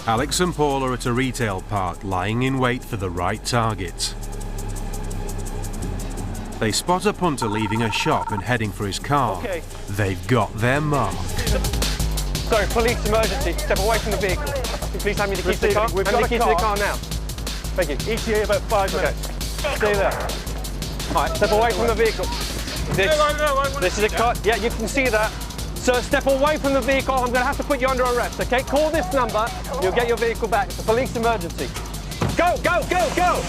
Alex and Paul are at a retail park, lying in wait for the right target. They spot a punter leaving a shop and heading for his car. Okay. They've got their mark. Sorry, police emergency. Step away from the vehicle. Please hand me the keys to the car. We've got the keys to the car now. Thank you. ETA about 5 minutes. Stay there. All right, step away from the vehicle. This is a car. Yeah, you can see that. Sir, step away from the vehicle. I'm going to have to put you under arrest, okay? Call this number. You'll get your vehicle back. It's a police emergency. Go, go, go, go!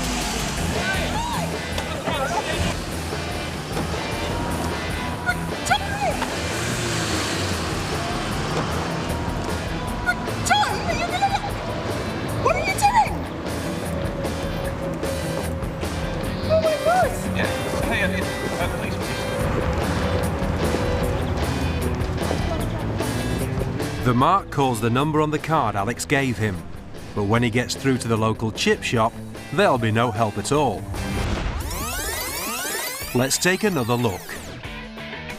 What are you doing? Oh my God! Yeah, hey, it's police. The mark calls the number on the card Alex gave him, but when he gets through to the local chip shop, there'll be no help at all. Let's take another look.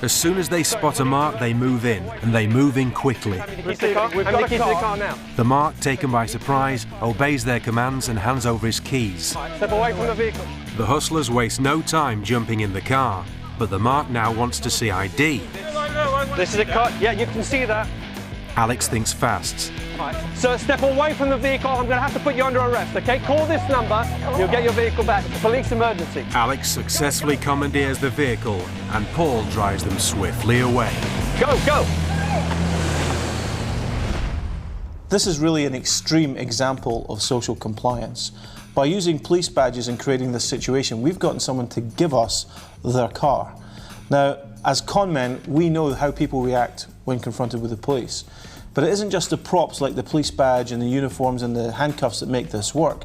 As soon as they spot a mark, they move in, and they move in quickly. We've got the keys to the car now. The mark, taken by surprise, obeys their commands and hands over his keys. Step away from the vehicle. The hustlers waste no time jumping in the car, but the mark now wants to see ID. This is a car. Yeah, you can see that. Alex thinks fast. Right. Sir, step away from the vehicle. I'm going to have to put you under arrest, okay? Call this number. You'll get your vehicle back. It's a police emergency. Alex successfully commandeers the vehicle, and Paul drives them swiftly away. Go, go! This is really an extreme example of social compliance. By using police badges and creating this situation, we've gotten someone to give us their car. Now, as con men, we know how people react when confronted with the police. But it isn't just the props like the police badge and the uniforms and the handcuffs that make this work.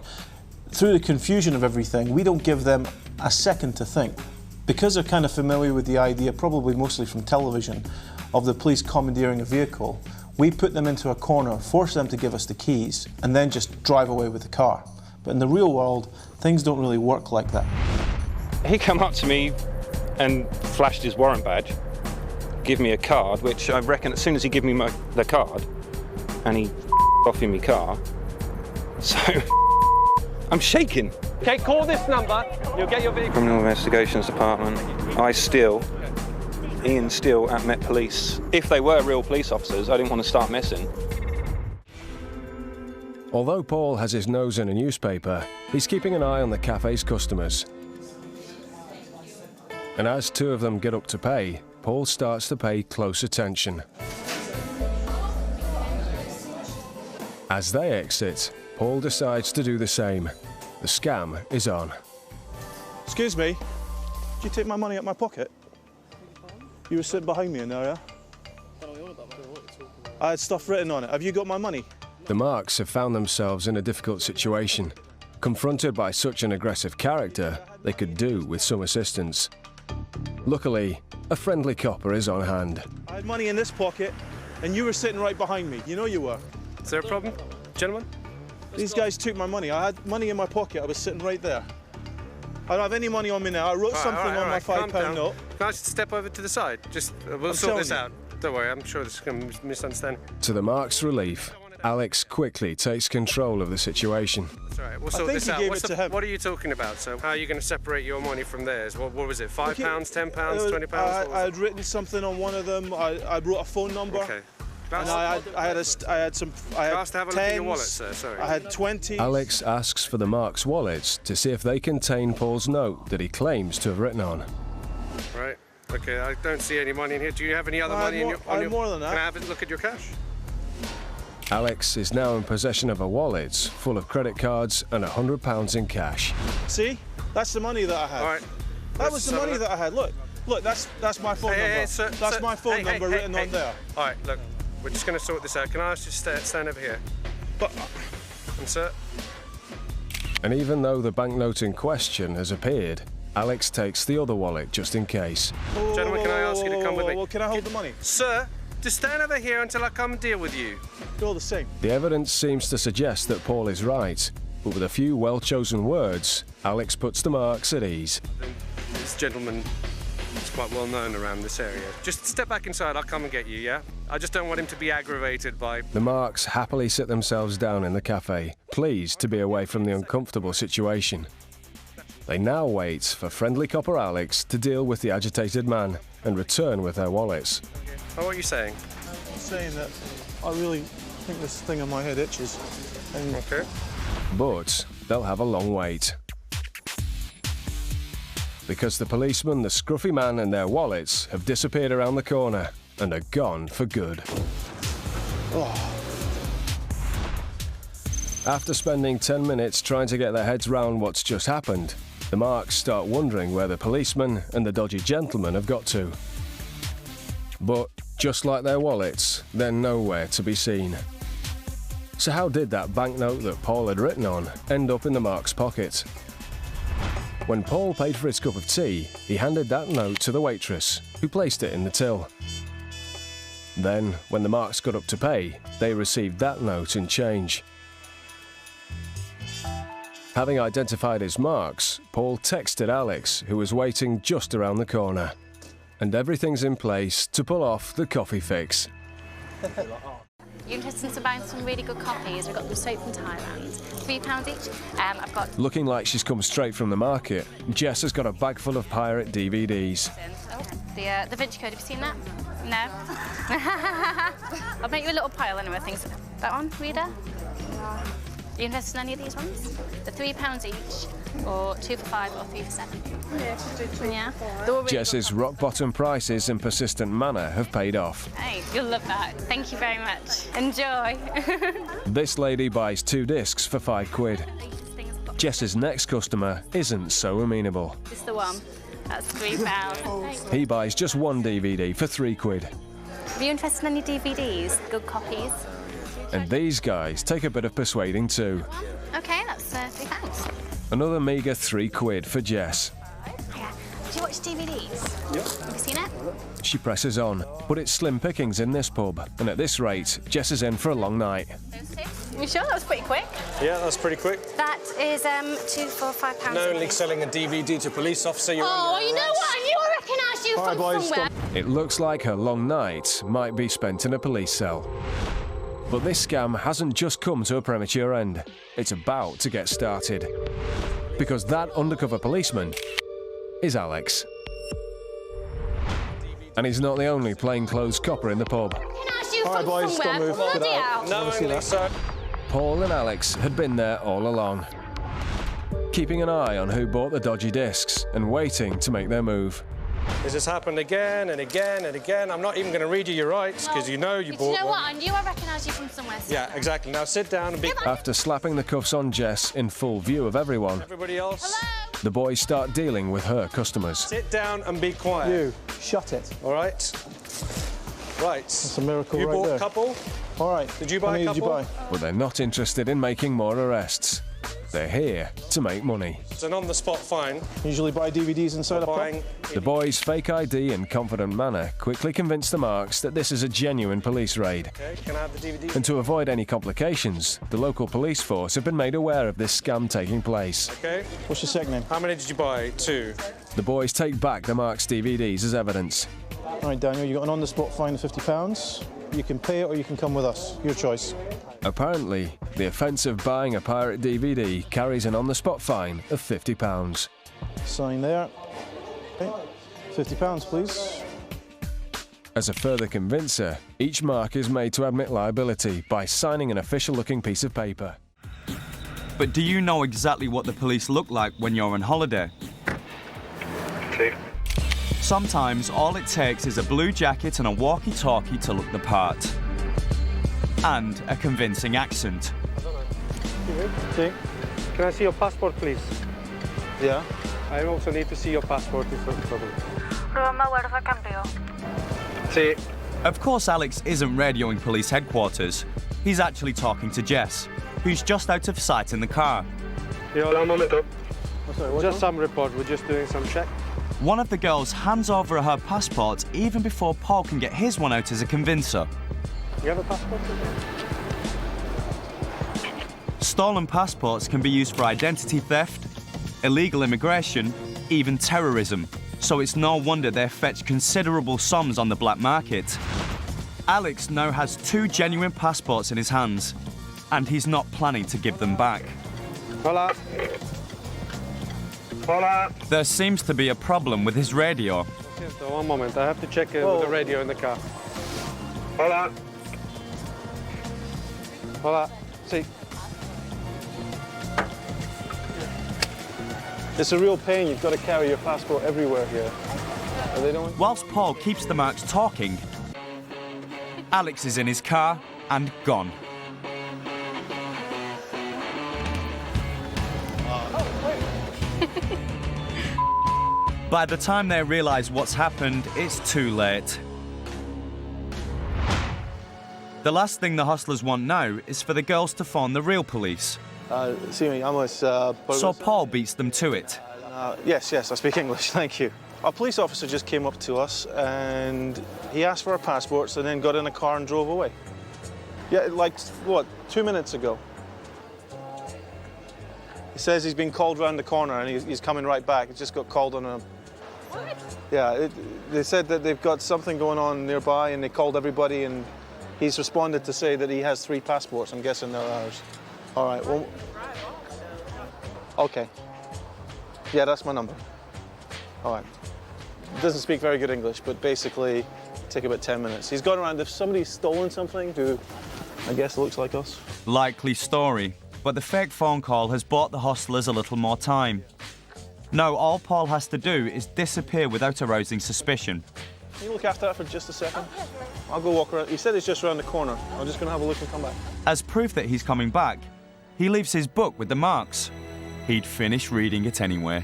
Through the confusion of everything, we don't give them a second to think. Because they're kind of familiar with the idea, probably mostly from television, of the police commandeering a vehicle, we put them into a corner, force them to give us the keys, and then just drive away with the car. But in the real world, things don't really work like that. He came up to me and flashed his warrant badge, give me a card, which I reckon as soon as he gave me the card, and he off in my car, so I'm shaking. Okay, call this number, you'll get your vehicle. Criminal Investigations Department, Ian Steele at Met Police. If they were real police officers, I didn't want to start messing. Although Paul has his nose in a newspaper, he's keeping an eye on the cafe's customers. And as two of them get up to pay, Paul starts to pay close attention. As they exit, Paul decides to do the same. The scam is on. Excuse me, did you take my money out of my pocket? You were sitting behind me in there, yeah? I had stuff written on it. Have you got my money? The Marks have found themselves in a difficult situation. Confronted by such an aggressive character, they could do with some assistance. Luckily, a friendly copper is on hand. I had money in this pocket, and you were sitting right behind me. You know you were. Is there a problem, gentlemen? These guys took my money. I had money in my pocket. I was sitting right there. I don't have any money on me now. I wrote something on my £5 note. Can I just step over to the side? Just, we'll sort this out. Don't worry, I'm sure this is going to misunderstand. To the Marks' relief, Alex quickly takes control of the situation. That's all right, we'll sort this out. What are you talking about? So how are you going to separate your money from theirs? What was it, £5, £10, £20? I had written something on one of them. I wrote a phone number. Okay. And I had some. I had to have a look at your wallet, sir. Sorry. I had 20. Alex asks for the Marks' wallets to see if they contain Paul's note that he claims to have written on. Right. Okay. I don't see any money in here. Do you have any other money in your? I have more than that. Can I have a look at your cash? Alex is now in possession of a wallet full of credit cards and £100 in cash. See, that's the money that I had. All right. That was the money that I had. Look, that's my phone number. That's my phone number written on there. All right. Look. We're just going to sort this out. Can I ask you to stand over here? But, and sir. And even though the banknote in question has appeared, Alex takes the other wallet just in case. Gentlemen, can I ask you to come with me? Can I hold the money? Sir, just stand over here until I come and deal with you. You're all the same. The evidence seems to suggest that Paul is right, but with a few well-chosen words, Alex puts the Marks at ease. This gentleman It's quite well known around this area. Just step back inside, I'll come and get you, yeah? I just don't want him to be aggravated by... The Marks happily sit themselves down in the cafe, pleased to be away from the uncomfortable situation. They now wait for friendly copper Alex to deal with the agitated man and return with their wallets. Oh, what are you saying? I'm saying that I really think this thing on my head itches. And Okay. But they'll have a long wait. Because the policeman, the scruffy man and their wallets have disappeared around the corner and are gone for good. After spending 10 minutes trying to get their heads round what's just happened, the Marks start wondering where the policeman and the dodgy gentleman have got to. But just like their wallets, they're nowhere to be seen. So how did that banknote that Paul had written on end up in the Marks' pocket? When Paul paid for his cup of tea, he handed that note to the waitress, who placed it in the till. Then, when the Marks got up to pay, they received that note in change. Having identified his marks, Paul texted Alex, who was waiting just around the corner. And everything's in place to pull off the coffee fix. You're interested in buying some really good copies? We've got them straight from Thailand. £3 each. I've got... Looking like she's come straight from the market, Jess has got a bag full of pirate DVDs. Oh, the Vinci Code, have you seen that? No? I'll make you a little pile anyway, I think. That one, reader? Are you interested in any of these ones? They're £3 each, or 2 for £5, or 3 for £7. Yeah, just do 2 Yeah. for 5. They're all really Jess's rock-bottom prices and persistent manner have paid off. Hey, you'll love that. Thank you very much. Enjoy. This lady buys 2 discs for £5. Jess's next customer isn't so amenable. This is the one. That's £3. He buys just 1 DVD for £3. Are you interested in any DVDs? Good copies? And these guys take a bit of persuading too. Okay, that's £3. Another meagre £3 for Jess. Yeah. Do you watch DVDs? Yep. Have you seen it? She presses on, but it's slim pickings in this pub, and at this rate, Jess is in for a long night. Those 2? You sure? That was pretty quick. Yeah, that's pretty quick. That is 2 for £5. Only selling a DVD to a police officer. You're Oh, you know what? I knew I recognised you from somewhere. It looks like her long night might be spent in a police cell. But this scam hasn't just come to a premature end. It's about to get started. Because that undercover policeman is Alex. And he's not the only plainclothes copper in the pub. I recognised you from somewhere. Bloody hell. No, only so. Paul and Alex had been there all along, keeping an eye on who bought the dodgy discs and waiting to make their move. This has happened again and again and again. I'm not even going to read you your rights because you know you bought You know one. what? I knew I recognised you from somewhere. Yeah, exactly. Now sit down and be... After slapping the cuffs on Jess in full view of everyone, Everybody else, Hello? the boys start dealing with her customers. sit down and be quiet. you, shut it. All right? Right. It's a miracle You right bought there. a couple? All right. Did you buy How many a couple? Did you buy? But they're not interested in making more arrests. They're here to make money. It's an on-the-spot fine. Usually buy DVDs inside a pub. Buying... The boys' fake ID and confident manner quickly convince the Marks that this is a genuine police raid. Okay, can I have the DVD? And to avoid any complications, the local police force have been made aware of this scam taking place. Okay. What's your second name? How many did you buy? 2. The boys take back the Marks DVDs as evidence. All right, Daniel, you got an on-the-spot fine of £50. You can pay it or you can come with us. Your choice. Apparently, the offence of buying a pirate DVD carries an on-the-spot fine of £50. Sign there. Okay. £50, please. As a further convincer, each Mark is made to admit liability by signing an official-looking piece of paper. But do you know exactly what the police look like when you're on holiday? Sometimes all it takes is a blue jacket and a walkie-talkie to look the part. And a convincing accent. See? Can I see your passport, please? Yeah. I also need to see your passport. See? Of course Alex isn't radioing police headquarters. He's actually talking to Jess, who's just out of sight in the car. Just some report. We're just doing some check. One of the girls hands over her passport even before Paul can get his one out as a convincer. You have a passport? Stolen passports can be used for identity theft, illegal immigration, even terrorism. so it's no wonder they fetch considerable sums on the black market. Alex now has 2 genuine passports in his hands, and he's not planning to give them back. Hola. Hola. There seems to be a problem with his radio. One moment, I have to check with the radio in the car. Hola. Hola. See. It's a real pain. You've got to carry your passport everywhere here. Whilst Paul keeps the marks talking, Alex is in his car and gone. By the time they realise what's happened, it's too late. The last thing the hustlers want now is for the girls to phone the real police. So Paul beats them to it. Yes, I speak English, thank you. A police officer just came up to us and he asked for our passports and then got in a car and drove away. Yeah, like, what, 2 minutes ago. He says he's been called round the corner and he's coming right back. He just got called on a... What? Yeah, they said that they've got something going on nearby and they called everybody and he's responded to say that he has 3 passports. I'm guessing they're ours. All right, well... Okay. Yeah, that's my number. All right. Doesn't speak very good English, but basically take about 10 minutes. He's gone around, if somebody's stolen something who I guess looks like us. Likely story, but the fake phone call has bought the hustlers a little more time. Now all Paul has to do is disappear without arousing suspicion. Can you look after that for just a second? I'll go walk around. He said it's just around the corner. I'm just going to have a look and come back. As proof that he's coming back, he leaves his book with the marks. He'd finish reading it anyway.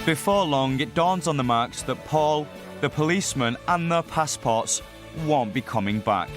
Before long, it dawns on the marks that Paul, the policeman and their passports won't be coming back.